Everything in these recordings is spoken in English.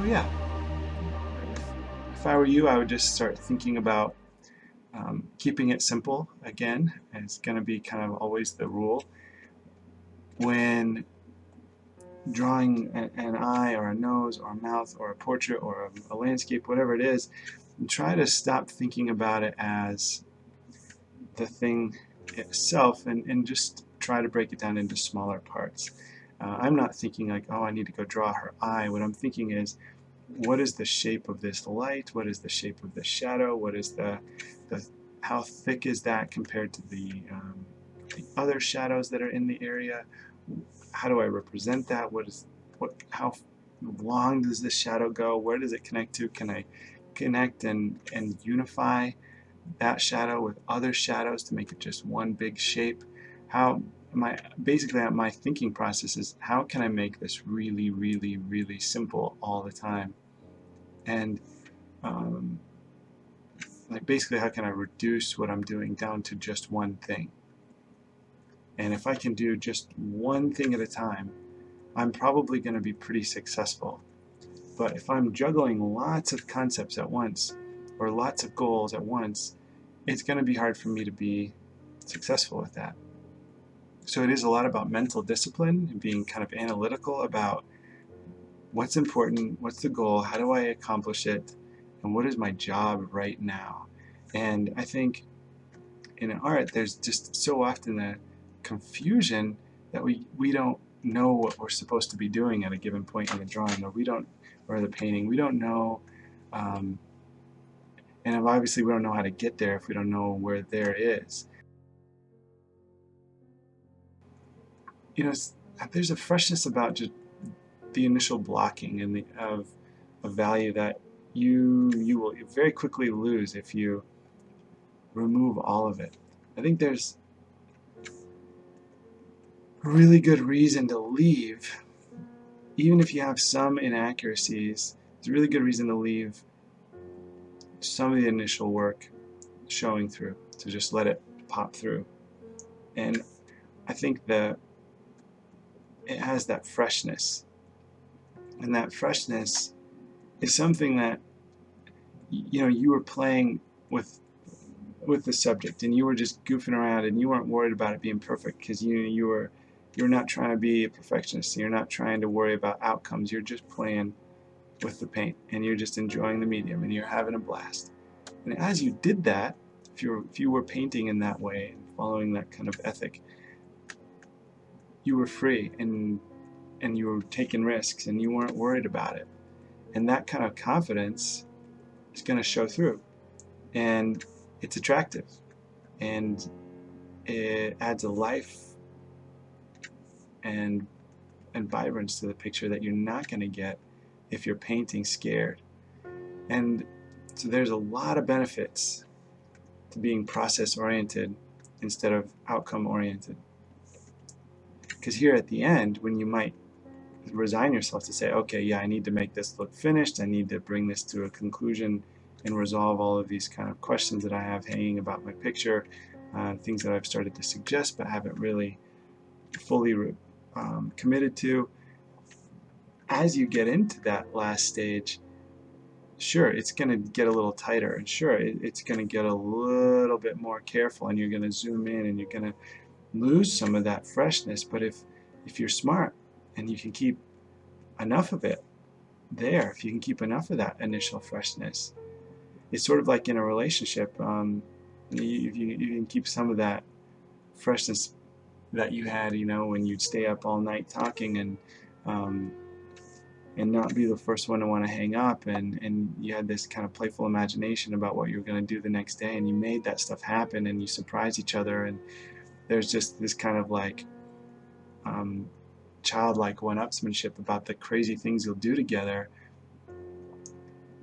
So yeah, if I were you, I would just start thinking about keeping it simple again. It's going to be kind of always the rule. When drawing an eye or a nose or a mouth or a portrait or a landscape, whatever it is, try to stop thinking about it as the thing itself and just try to break it down into smaller parts. I'm not thinking like, oh, I need to go draw her eye. What I'm thinking is, what is the shape of this light? What is the shape of the shadow? What is the how thick is that compared to the other shadows that are in the area? How do I represent that? How long does this shadow go? Where does it connect to? Can I connect and unify that shadow with other shadows to make it just one big shape? How basically my thinking process is, how can I make this really, really, really simple all the time? And um, like basically, how can I reduce what I'm doing down to just one thing? And if I can do just one thing at a time, I'm probably going to be pretty successful. But if I'm juggling lots of concepts at once or lots of goals at once, it's going to be hard for me to be successful with that. So it is a lot about mental discipline and being kind of analytical about what's important, what's the goal, how do I accomplish it, and what is my job right now. And I think in art, there's just so often a confusion that we don't know what we're supposed to be doing at a given point in the drawing, or the painting. We don't know, um, and obviously we don't know how to get there if we don't know where there is. You know, there's a freshness about just the initial blocking and of a value that you will very quickly lose if you remove all of it. I think there's a really good reason to leave, even if you have some inaccuracies. It's a really good reason to leave some of the initial work showing through, to just let it pop through. And I think that it has that freshness, and that freshness is something that you were playing with the subject, and you were just goofing around, and you weren't worried about it being perfect because you're not trying to be a perfectionist. You're not trying to worry about outcomes. You're just playing with the paint, and you're just enjoying the medium, and you're having a blast. And as you did that, if you were painting in that way and following that kind of ethic, you were free, and you were taking risks, and you weren't worried about it. And that kind of confidence is going to show through, and it's attractive, and it adds a life and vibrance to the picture that you're not going to get if you're painting scared. And so there's a lot of benefits to being process oriented instead of outcome oriented. Because here at the end, when you might resign yourself to say, okay, yeah, I need to make this look finished, I need to bring this to a conclusion and resolve all of these kind of questions that I have hanging about my picture, things that I've started to suggest but haven't really fully committed to. As you get into that last stage, sure, it's going to get a little tighter, and sure, it's going to get a little bit more careful, and you're going to zoom in, and you're going to lose some of that freshness. But if you're smart and you can keep enough of it there, if you can keep enough of that initial freshness, it's sort of like in a relationship. If you can keep some of that freshness that you had, when you'd stay up all night talking, and not be the first one to want to hang up, and you had this kind of playful imagination about what you were going to do the next day, and you made that stuff happen, and you surprised each other, and there's just this kind of like childlike one-upsmanship about the crazy things you'll do together.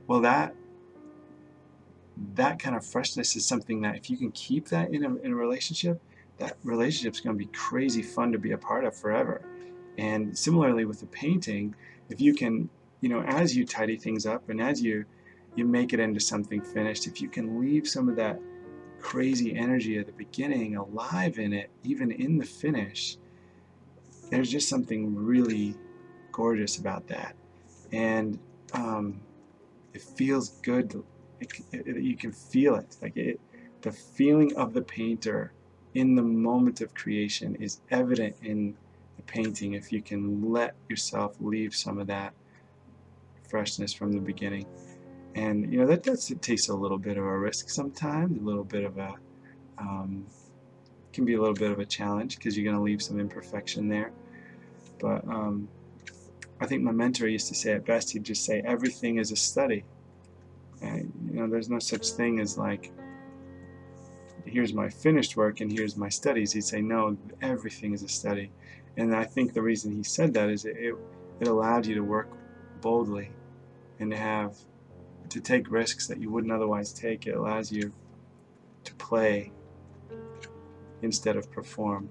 Well, that kind of freshness is something that if you can keep that in a relationship, that relationship's going to be crazy fun to be a part of forever. And similarly with the painting, if you can, as you tidy things up and as you make it into something finished, if you can leave some of that crazy energy at the beginning alive in it, even in the finish, there's just something really gorgeous about that. And it feels good. You can feel it. The feeling of the painter in the moment of creation is evident in the painting if you can let yourself leave some of that freshness from the beginning. And it takes a little bit of a risk sometimes, a little bit of a can be a little bit of a challenge because you're going to leave some imperfection there. But I think my mentor used to say it best. He'd just say everything is a study. And, there's no such thing as like, here's my finished work and here's my studies. He'd say, no, everything is a study. And I think the reason he said that is it allowed you to work boldly and to take risks that you wouldn't otherwise take. It allows you to play instead of perform.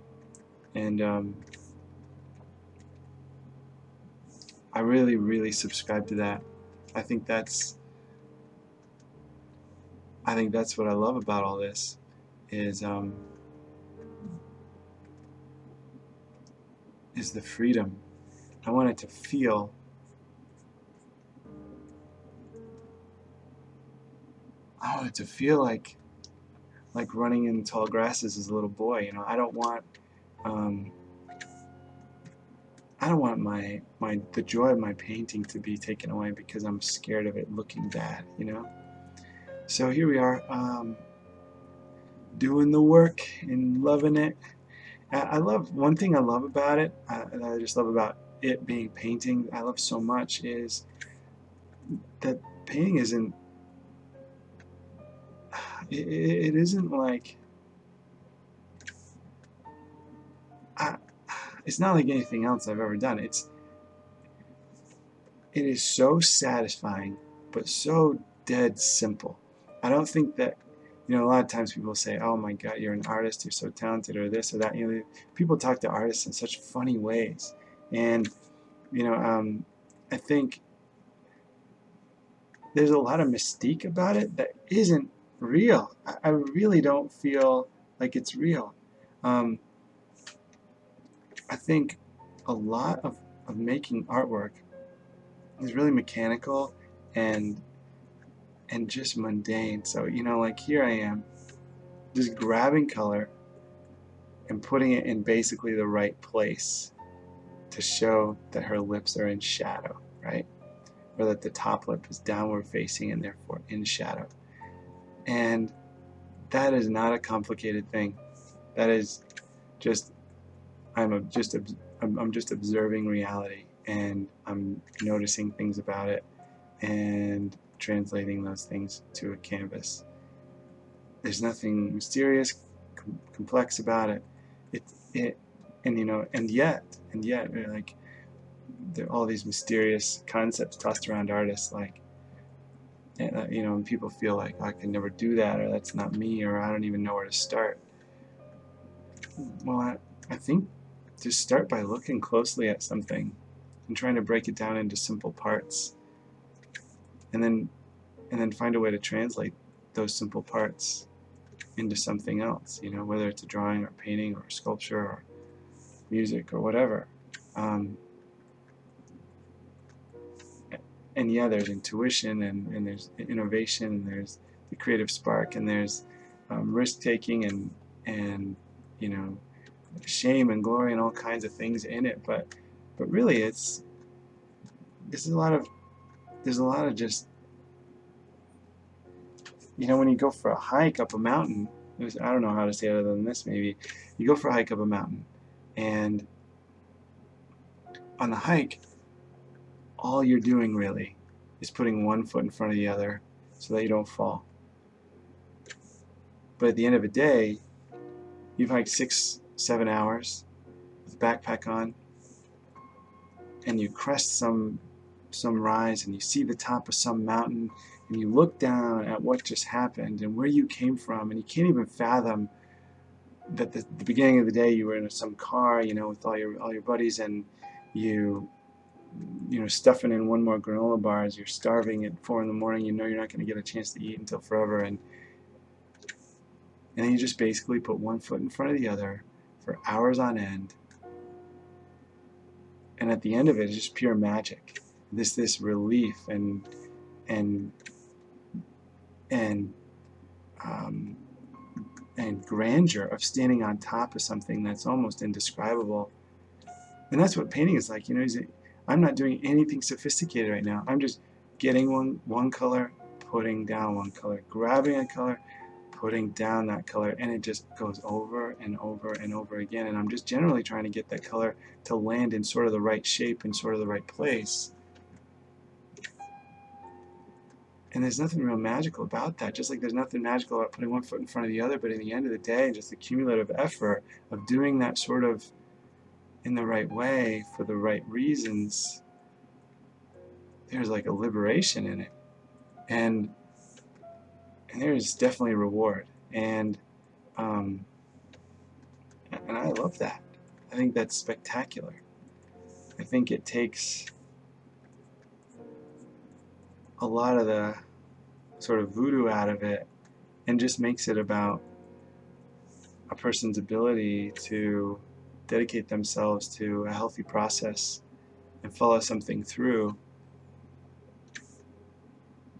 And I really, really subscribe to that. I think that's what I love about all this is the freedom. I want it to feel like running in tall grasses as a little boy. I don't want the joy of my painting to be taken away because I'm scared of it looking bad. So here we are, doing the work and loving it. One thing I love about it, that I just love about it being painting, I love so much, is that painting isn't, it isn't like, it's not like anything else I've ever done. It is so satisfying, but so dead simple. I don't think that, a lot of times people say, oh my God, you're an artist, you're so talented, or this or that. People talk to artists in such funny ways. And, I think there's a lot of mystique about it that isn't real. I really don't feel like it's real. I think a lot of making artwork is really mechanical and just mundane. So, like here I am, just grabbing color and putting it in basically the right place to show that her lips are in shadow, right? Or that the top lip is downward facing and therefore in shadow. And that is not a complicated thing. That is just, I'm just observing reality, and I'm noticing things about it and translating those things to a canvas. There's nothing mysterious, complex about it. And yet, like, there are all these mysterious concepts tossed around artists, like, and people feel like, I can never do that, or that's not me, or I don't even know where to start. Well, I think just start by looking closely at something and trying to break it down into simple parts, and then find a way to translate those simple parts into something else, whether it's a drawing or painting or sculpture or music or whatever. And yeah, there's intuition, and there's innovation, and there's the creative spark, and there's risk-taking and shame and glory and all kinds of things in it. But really, there's a lot of just, when you go for a hike up a mountain, I don't know how to say it other than this, maybe. You go for a hike up a mountain, and on the hike, all you're doing really is putting one foot in front of the other so that you don't fall. But at the end of the day, you've hiked 6-7 hours with a backpack on, and you crest some rise, and you see the top of some mountain, and you look down at what just happened and where you came from, and you can't even fathom that the beginning of the day you were in some car, with all your buddies, and you stuffing in one more granola bar as you're starving at 4 in the morning. You're not going to get a chance to eat until forever, and then you just basically put one foot in front of the other for hours on end, and at the end of it, it's just pure magic. this relief and and um, and grandeur of standing on top of something that's almost indescribable. And that's what painting is like. I'm not doing anything sophisticated right now. I'm just getting one color, putting down one color, grabbing a color, putting down that color, and it just goes over and over and over again. And I'm just generally trying to get that color to land in sort of the right shape and sort of the right place. And there's nothing real magical about that, just like there's nothing magical about putting one foot in front of the other, but in the end of the day, just the cumulative effort of doing that sort of in the right way for the right reasons, there's like a liberation in it. And there's definitely a reward. And I love that. I think that's spectacular. I think it takes a lot of the sort of voodoo out of it and just makes it about a person's ability to dedicate themselves to a healthy process and follow something through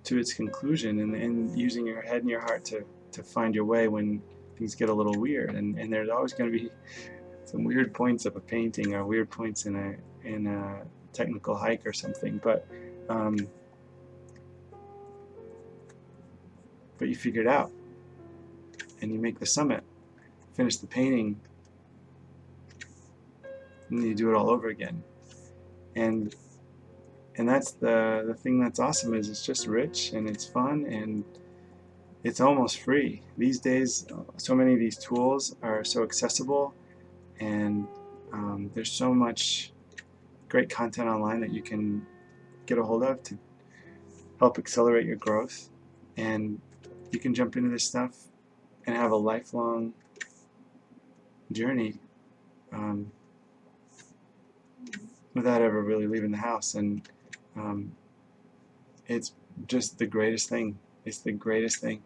to its conclusion, and using your head and your heart to find your way when things get a little weird. And there's always going to be some weird points of a painting or weird points in a technical hike or something, but you figure it out and you make the summit, finish the painting, and then you do it all over again. And that's the thing that's awesome, is it's just rich and it's fun and it's almost free. These days, so many of these tools are so accessible, and there's so much great content online that you can get a hold of to help accelerate your growth. And you can jump into this stuff and have a lifelong journey without ever really leaving the house. And it's just the greatest thing. It's the greatest thing.